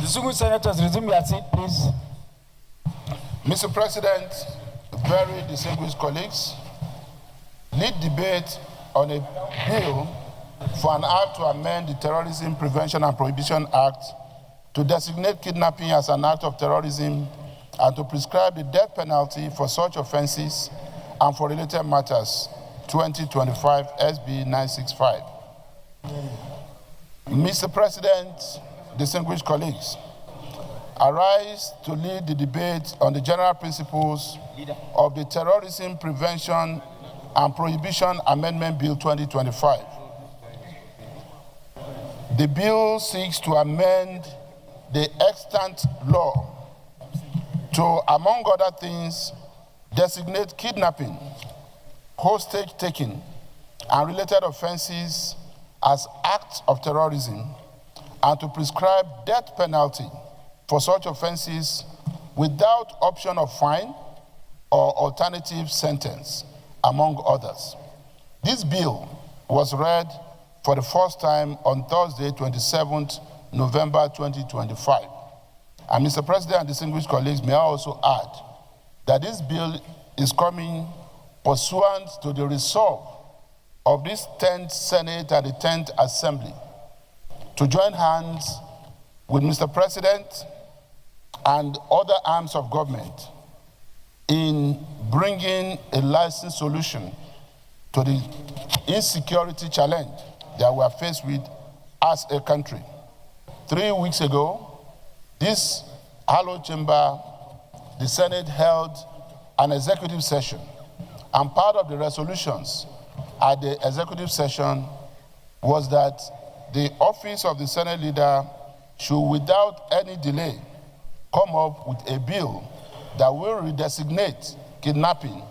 Distinguished senators, resume your seat, please. Mr. President, very distinguished colleagues, lead debate on a bill for an act to amend the Terrorism Prevention and Prohibition Act to designate kidnapping as an act of terrorism and to prescribe the death penalty for such offenses and for related matters, 2025 SB 965. Mr. President, distinguished colleagues, I rise to lead the debate on the general principles of the Terrorism Prevention and Prohibition Amendment Bill 2025. The bill seeks to amend the extant law to, among other things, designate kidnapping, hostage taking, and related offenses as acts of terrorism, and to prescribe death penalty for such offenses without option of fine or alternative sentence, among others. This bill was read for the first time on Thursday, 27th November 2025. And Mr. President and distinguished colleagues, may I also add that this bill is coming pursuant to the resolve of this 10th Senate and the 10th Assembly to join hands with Mr. President and other arms of government in bringing a lasting solution to the insecurity challenge that we are faced with as a country. 3 weeks ago, this hallowed chamber, the Senate held an executive session, and part of the resolutions at the executive session was that the office of the Senate leader should, without any delay, come up with a bill that will redesignate kidnapping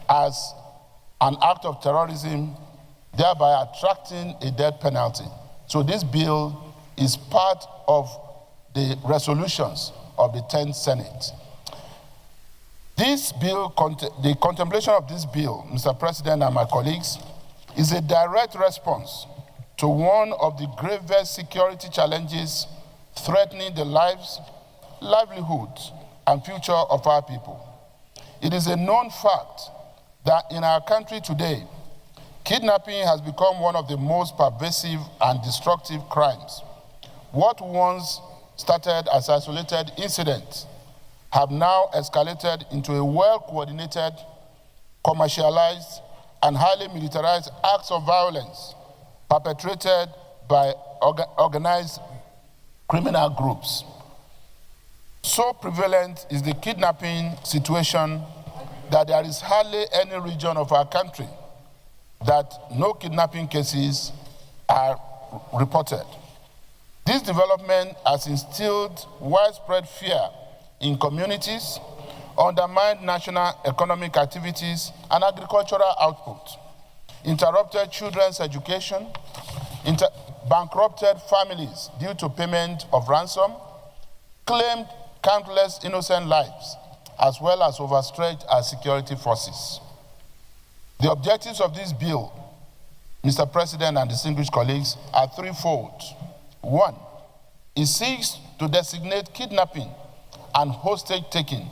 as an act of terrorism, thereby attracting a death penalty. So this bill is part of the resolutions of the 10th Senate. This bill, the contemplation of this bill, Mr. President and my colleagues, is a direct response to one of the gravest security challenges threatening the lives, livelihoods, and future of our people. It is a known fact that in our country today, kidnapping has become one of the most pervasive and destructive crimes. What once started as isolated incidents have now escalated into a well-coordinated, commercialized, and highly militarized acts of violence perpetrated by organized criminal groups. So prevalent is the kidnapping situation that there is hardly any region of our country that no kidnapping cases are reported. This development has instilled widespread fear in communities, undermined national economic activities and agricultural output, interrupted children's education, bankrupted families due to payment of ransom, claimed countless innocent lives, as well as overstretched our security forces. The objectives of this bill, Mr. President and distinguished colleagues, are threefold. One, it seeks to designate kidnapping and hostage taking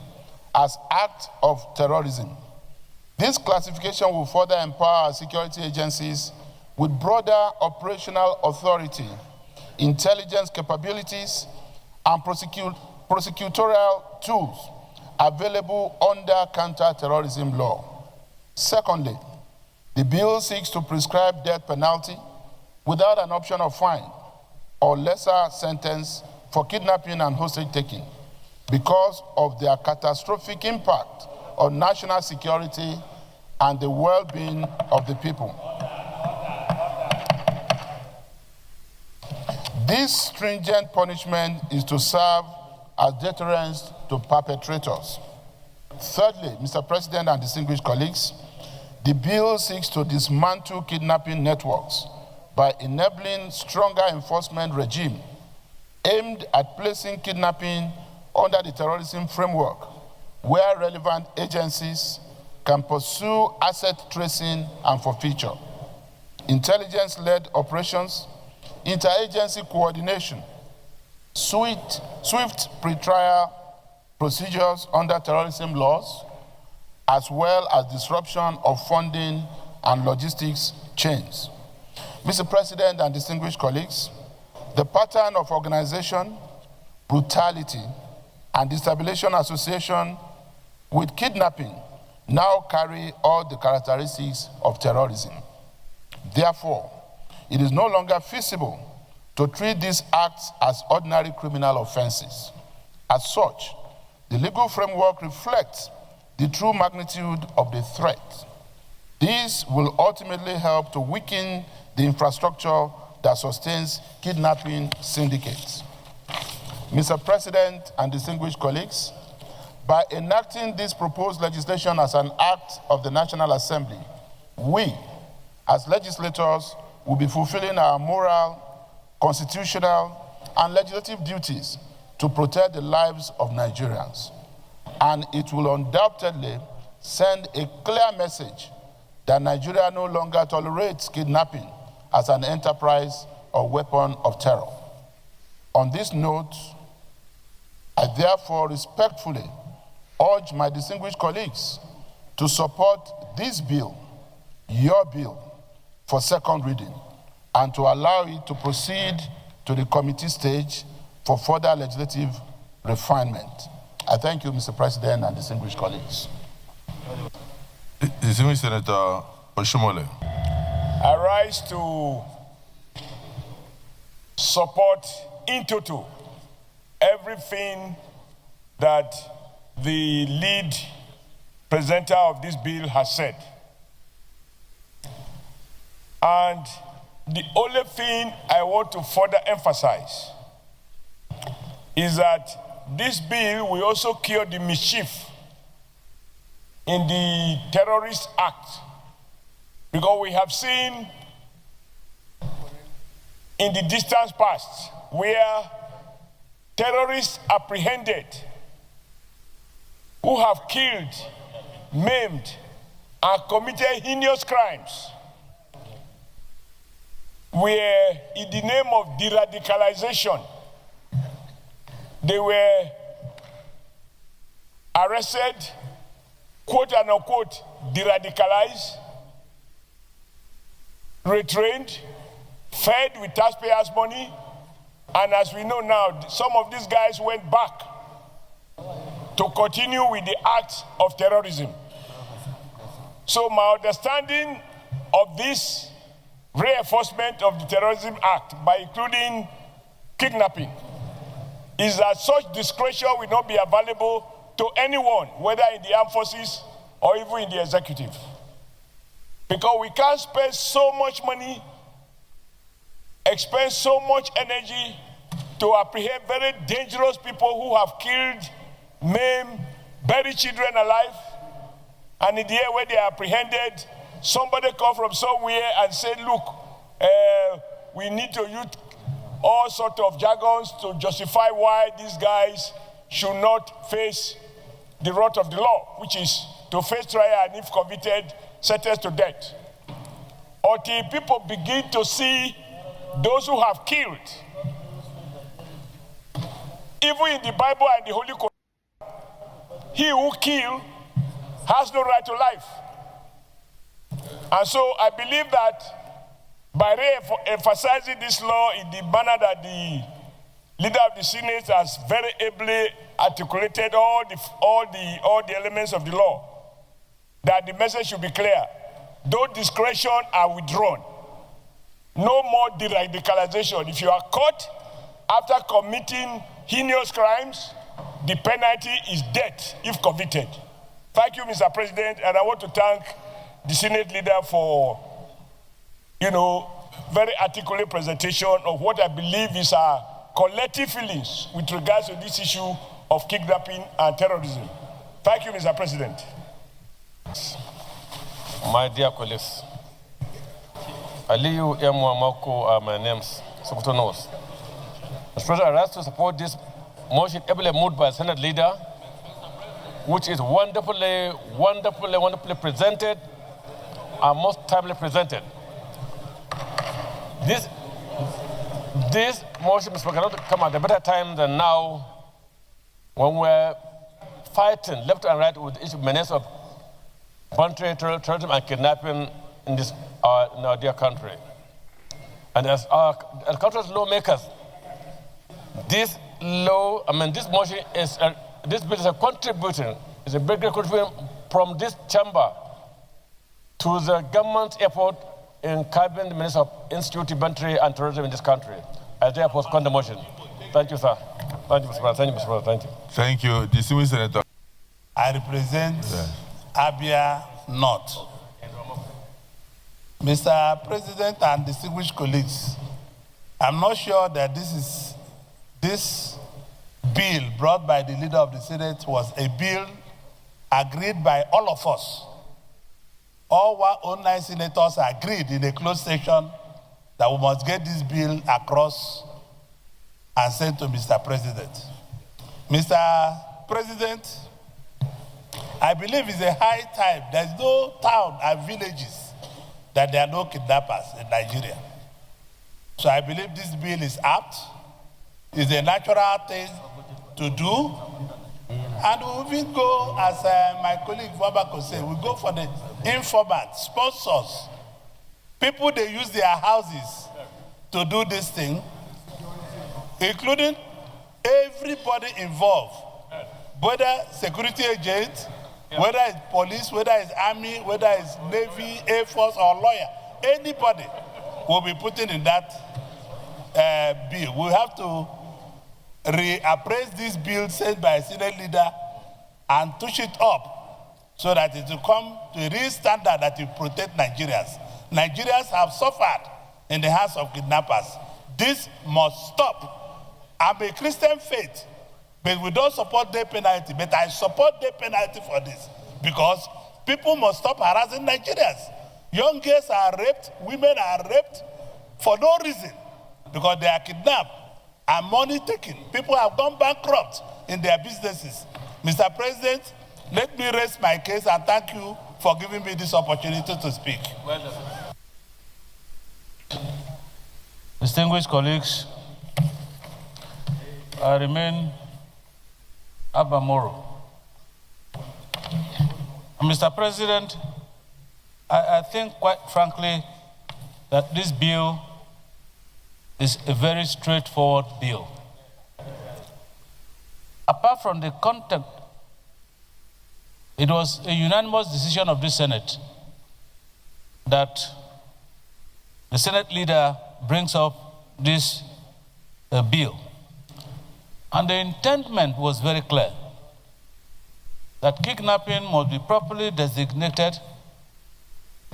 as acts of terrorism. This classification will further empower our security agencies with broader operational authority, intelligence capabilities, and prosecutorial tools available under counter-terrorism law. Secondly, the bill seeks to prescribe death penalty without an option of fine or lesser sentence for kidnapping and hostage taking because of their catastrophic impact on national security and the well-being of the people. This stringent punishment is to serve as deterrence to perpetrators. Thirdly, Mr. President and distinguished colleagues, the bill seeks to dismantle kidnapping networks by enabling stronger enforcement regime aimed at placing kidnapping under the terrorism framework, where relevant agencies can pursue asset tracing and forfeiture, intelligence-led operations, interagency coordination, swift pretrial procedures under terrorism laws, as well as disruption of funding and logistics chains. Mr. President and distinguished colleagues, the pattern of organization, brutality, and destabilization association with kidnapping now carry all the characteristics of terrorism. Therefore, it is no longer feasible to treat these acts as ordinary criminal offenses. As such, the legal framework reflects the true magnitude of the threat. This will ultimately help to weaken the infrastructure that sustains kidnapping syndicates. Mr. President and distinguished colleagues, by enacting this proposed legislation as an act of the National Assembly, we, as legislators, will be fulfilling our moral, constitutional, and legislative duties to protect the lives of Nigerians. And it will undoubtedly send a clear message that Nigeria no longer tolerates kidnapping as an enterprise or weapon of terror. On this note, I therefore respectfully urge my distinguished colleagues to support this bill, your bill, for second reading, and to allow it to proceed to the committee stage for further legislative refinement. I thank you, Mr. President and distinguished colleagues. Distinguished Senator Oshomole. I rise to support in toto everything that the lead presenter of this bill has said. And the only thing I want to further emphasize is that this bill will also cure the mischief in the terrorist act, because we have seen in the distant past where terrorists apprehended who have killed, maimed, and committed heinous crimes were, in the name of de-radicalization, they were arrested, quote and unquote, de-radicalized, retrained, fed with taxpayers' money, and as we know now, some of these guys went back to continue with the acts of terrorism. So my understanding of this reinforcement of the Terrorism Act by including kidnapping is that such discretion will not be available to anyone, whether in the armed forces or even in the executive. Because we can't spend so much money, expend so much energy to apprehend very dangerous people who have killed, maimed, buried children alive, and in the air where they are apprehended, somebody come from somewhere and say, look, we need to use all sorts of jargons to justify why these guys should not face the wrath of the law, which is to face trial and if convicted, sentenced to death. Until people begin to see those who have killed. Even in the Bible and the Holy Quran, he who kills has no right to life. And so I believe that by emphasizing this law in the manner that the leader of the Senate has very ably articulated all the elements of the law, that the message should be clear. Those discretion are withdrawn. No more de-radicalization. If you are caught after committing heinous crimes, the penalty is death if convicted. Thank you, Mr. President, and I want to thank the Senate leader for, very articulate presentation of what I believe is our collective feelings with regards to this issue of kidnapping and terrorism. Thank you, Mr. President. My dear colleagues, Aliyu Mwamako are my names, Sokoto North. Mr. President, I rise to support this motion ably moved by Senate leader, which is wonderfully presented and most timely presented. This motion, Mr. Speaker, cannot come at a better time than now when we're fighting left and right with each menace of voluntary terrorism and kidnapping in this in our dear country. And as country's lawmakers, this motion is this bill is a contribution, is a big contribution from this chamber to the government's effort in curbing the menace of insecurity, voluntary and terrorism in this country. I therefore second the motion. Thank you, sir. Thank you, Mr. President. Thank you, Mr. President. Thank you. Thank you. Distinguished Senator. I represent Abia North. Mr. President and distinguished colleagues, I'm not sure that this bill brought by the leader of the Senate was a bill agreed by all of us. All 109 senators agreed in a closed session that we must get this bill across and sent to Mr. President. Mr. President, I believe it's a high time. There's no town and villages that there are no kidnappers in Nigeria. So I believe this bill is apt, is a natural thing to do. And we will go, as my colleague Wabako said, we go for the informants, sponsors, people they use their houses to do this thing, including everybody involved, whether security agents, whether it's police, whether it's army, whether it's Navy, Air Force, or lawyer, anybody will be putting in that bill. We have to reappraise this bill sent by a Senate leader and touch it up so that it will come to a real standard that will protect Nigerians. Nigerians have suffered in the hands of kidnappers. This must stop. I'm a Christian faith, but we don't support death penalty. But I support death penalty for this because people must stop harassing Nigerians. Young girls are raped, women are raped for no reason because they are kidnapped and money taken. People have gone bankrupt in their businesses. Mr. President, let me raise my case and thank you for giving me this opportunity to speak. Well done. Distinguished colleagues, I remain Abamoro. Mr. President, I think quite frankly that this bill is a very straightforward bill. Apart from the content, it was a unanimous decision of the Senate that the Senate leader brings up this bill. And the intendment was very clear, that kidnapping must be properly designated,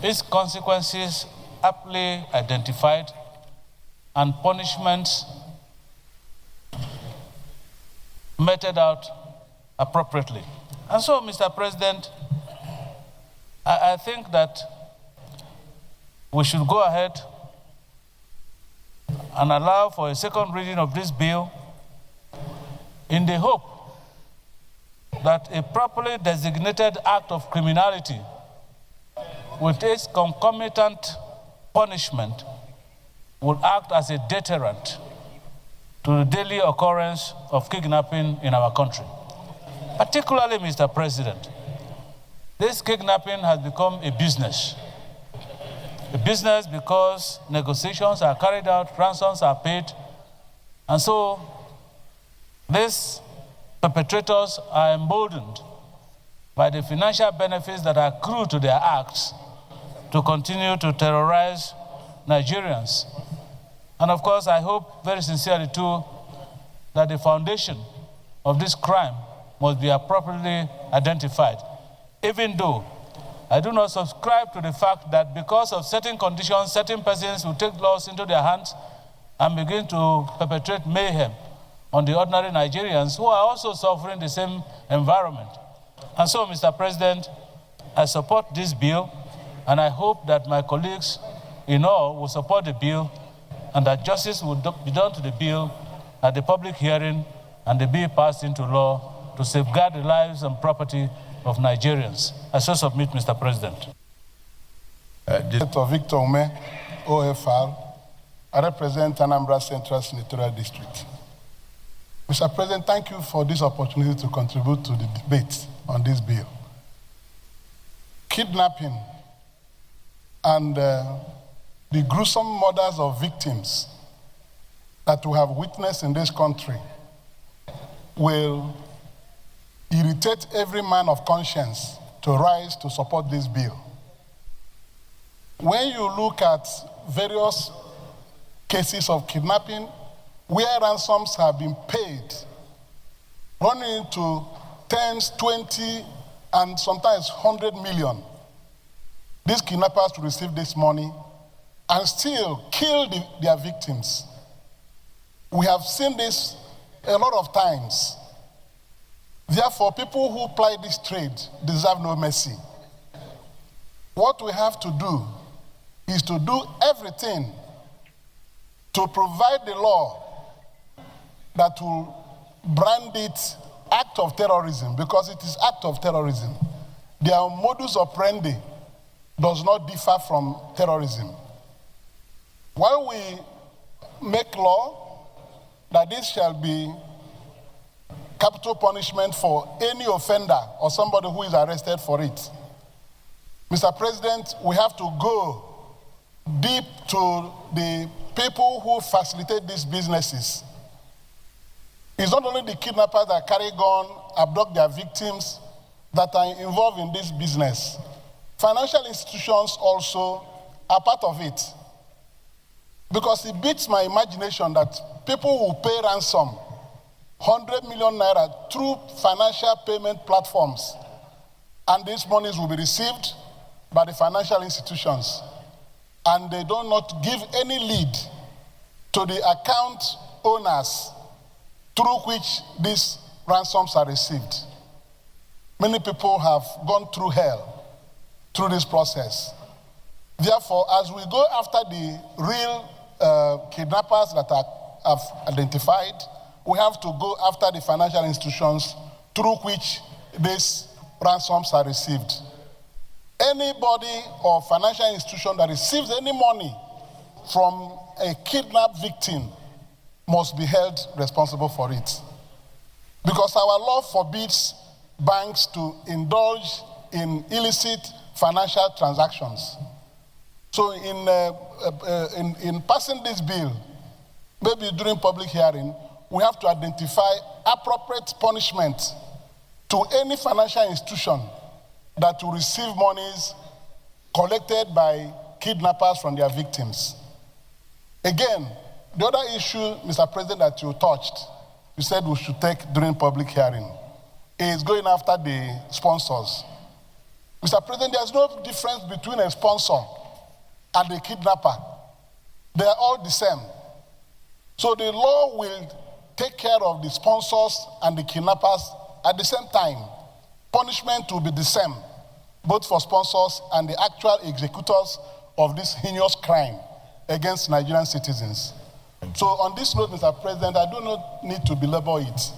its consequences aptly identified, and punishments meted out appropriately. And so, Mr. President, I think that we should go ahead and allow for a second reading of this bill in the hope that a properly designated act of criminality with its concomitant punishment will act as a deterrent to the daily occurrence of kidnapping in our country. Particularly, Mr. President, this kidnapping has become a business. A business because negotiations are carried out, ransoms are paid, and so these perpetrators are emboldened by the financial benefits that accrue to their acts to continue to terrorize Nigerians. And of course, I hope very sincerely too that the foundation of this crime must be appropriately identified, even though I do not subscribe to the fact that because of certain conditions, certain persons will take laws into their hands and begin to perpetrate mayhem on the ordinary Nigerians who are also suffering the same environment. And so, Mr. President, I support this bill, and I hope that my colleagues in all will support the bill and that justice will be done to the bill at the public hearing and the bill passed into law to safeguard the lives and property of Nigerians. I so submit, Mr. President. Senator Victor Ume, OFR, I represent Anambra Central Senatorial District. Mr. President, thank you for this opportunity to contribute to the debate on this bill. Kidnapping and the gruesome murders of victims that we have witnessed in this country will irritate every man of conscience to rise to support this bill. When you look at various cases of kidnapping where ransoms have been paid, running into tens, 20, and sometimes 100 million, these kidnappers to receive this money and still kill their victims. We have seen this a lot of times. Therefore, people who ply this trade deserve no mercy. What we have to do is to do everything to provide the law that will brand it act of terrorism, because it is act of terrorism. Their modus operandi does not differ from terrorism. While we make law that this shall be capital punishment for any offender or somebody who is arrested for it, Mr. President, we have to go deep to the people who facilitate these businesses. It's not only the kidnappers that carry gun, abduct their victims that are involved in this business. Financial institutions also are part of it. Because it beats my imagination that people will pay ransom, 100 million naira, through financial payment platforms, and these monies will be received by the financial institutions, and they do not give any lead to the account owners through which these ransoms are received. Many people have gone through hell through this process. Therefore, as we go after the real kidnappers that have identified, we have to go after the financial institutions through which these ransoms are received. Anybody or financial institution that receives any money from a kidnapped victim must be held responsible for it. Because our law forbids banks to indulge in illicit financial transactions. So in passing this bill, maybe during public hearing, we have to identify appropriate punishment to any financial institution that will receive monies collected by kidnappers from their victims. Again, the other issue, Mr. President, that you touched, you said we should take during public hearing, is going after the sponsors. Mr. President, there's no difference between a sponsor and a kidnapper. They are all the same. So the law will take care of the sponsors and the kidnappers at the same time. Punishment will be the same, both for sponsors and the actual executors of this heinous crime against Nigerian citizens. So on this note, Mr. President, I do not need to belabor it.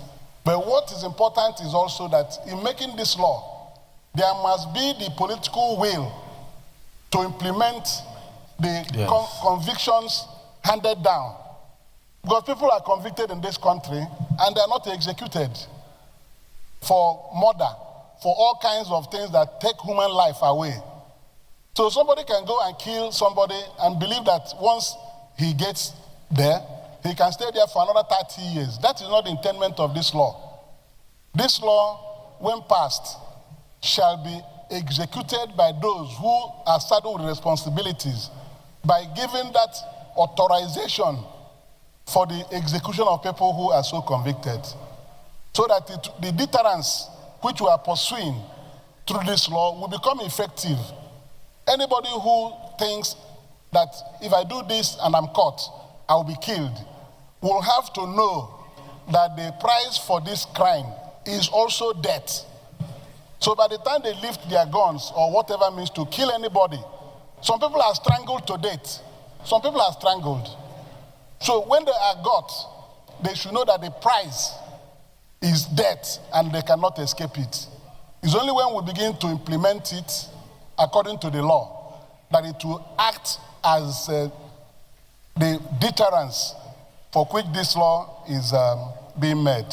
But what is important is also that in making this law, there must be the political will to implement the convictions handed down. Because people are convicted in this country and they are not executed for murder, for all kinds of things that take human life away. So somebody can go and kill somebody and believe that once he gets there, he can stay there for another 30 years. That is not the intent of this law. This law, when passed, shall be executed by those who are saddled with responsibilities by giving that authorization for the execution of people who are so convicted. So that the deterrence which we are pursuing through this law will become effective. Anybody who thinks that if I do this and I'm caught, I will be killed, will have to know that the price for this crime is also death. So by the time they lift their guns or whatever means to kill anybody, some people are strangled to death. Some people are strangled. So when they are got, they should know that the price is death and they cannot escape it. It's only when we begin to implement it according to the law that it will act as the deterrence for which this law is being made.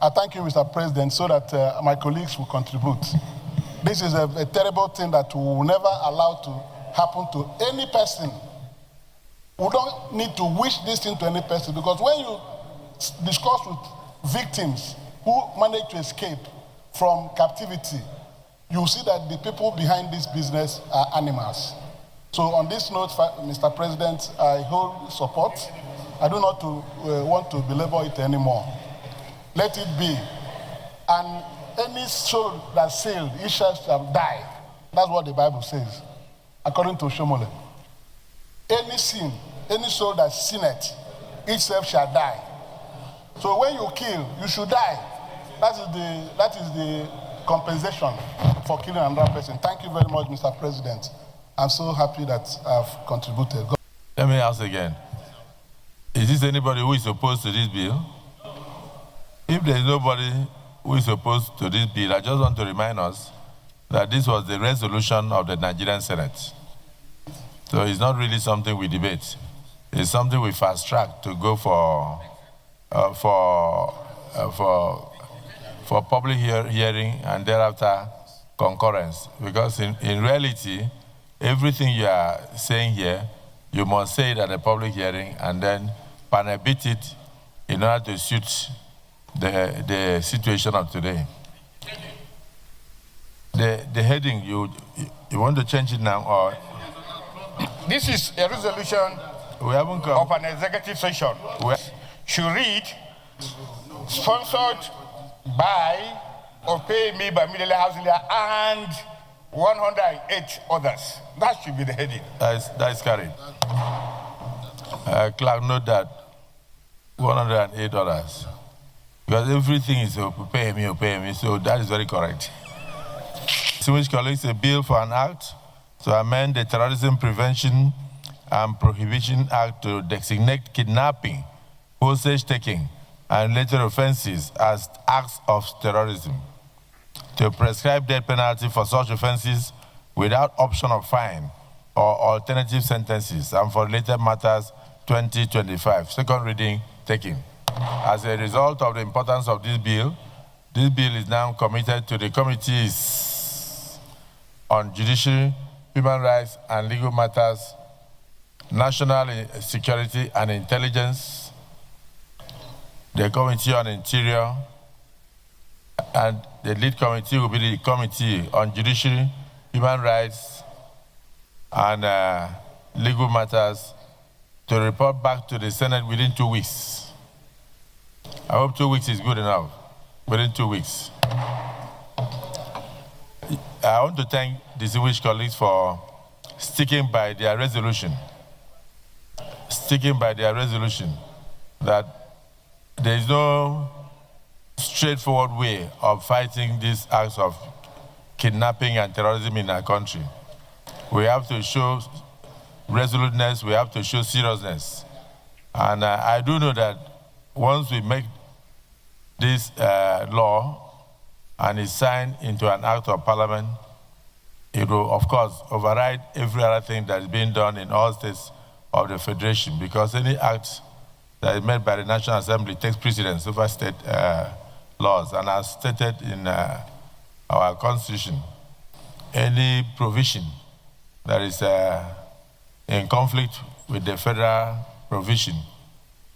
I thank you, Mr. President, so that my colleagues will contribute. This is a terrible thing that we will never allow to happen to any person. We don't need to wish this thing to any person, because when you discuss with victims who manage to escape from captivity, you see that the people behind this business are animals. So on this note, Mr. President, I hold support. I do not want to belabor it anymore. Let it be. And any soul that sailed, it shall die. That's what the Bible says, according to Shomole. Any sin, any soul that sinneth, itself shall die. So when you kill, you should die. That is the compensation for killing another person. Thank you very much, Mr. President. I'm so happy that I've contributed. Let me ask again. Is this anybody who is opposed to this bill? If there is nobody who is opposed to this bill, I just want to remind us that this was the resolution of the Nigerian Senate. So it's not really something we debate. It's something we fast track to go for public hearing and thereafter concurrence. Because in reality, everything you are saying here, you must say it at a public hearing and then panel beat it in order to suit the situation of today. The heading, you want to change it now, or? This is a resolution We haven't come. of an executive session. Should read, sponsored by or pay me by Middle Housing and 108 others. That should be the heading. That is carried. Clerk, note that 108 others. Because everything is pay me, so that is very correct. Distinguished colleagues, a bill for an act to amend the Terrorism Prevention and Prohibition Act to designate kidnapping, hostage-taking, and related offenses as acts of terrorism, to prescribe death penalty for such offenses without option of fine or alternative sentences, and for related matters 2025. Second reading taken. As a result of the importance of this bill is now committed to the committees on Judiciary, Human Rights and Legal Matters, National Security and Intelligence, the Committee on Interior, and the lead committee will be the Committee on Judiciary, Human Rights and Legal Matters, to report back to the Senate within 2 weeks. I hope 2 weeks is good enough, within 2 weeks. I want to thank distinguished colleagues for sticking by their resolution. That there is no straightforward way of fighting these acts of kidnapping and terrorism in our country. We have to show resoluteness, we have to show seriousness. And I do know that once we make this law and it's signed into an act of parliament, it will, of course, override every other thing that is being done in all states of the Federation, because any act that is made by the National Assembly takes precedence over state laws. And as stated in our Constitution, any provision that is in conflict with the federal provision,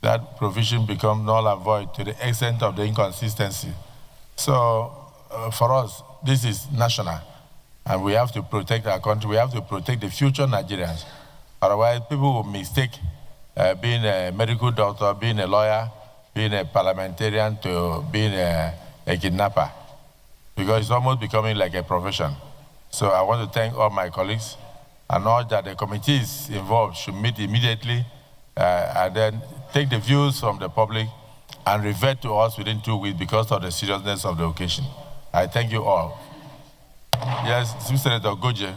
that provision becomes null and void to the extent of the inconsistency. So for us, this is national, and we have to protect our country. We have to protect the future Nigerians. Otherwise, people will mistake being a medical doctor, being a lawyer, being a parliamentarian to being a kidnapper, because it's almost becoming like a profession. So I want to thank all my colleagues and all that the committees involved should meet immediately and then take the views from the public and revert to us within 2 weeks because of the seriousness of the occasion. I thank you all. Yes, Senator Goje.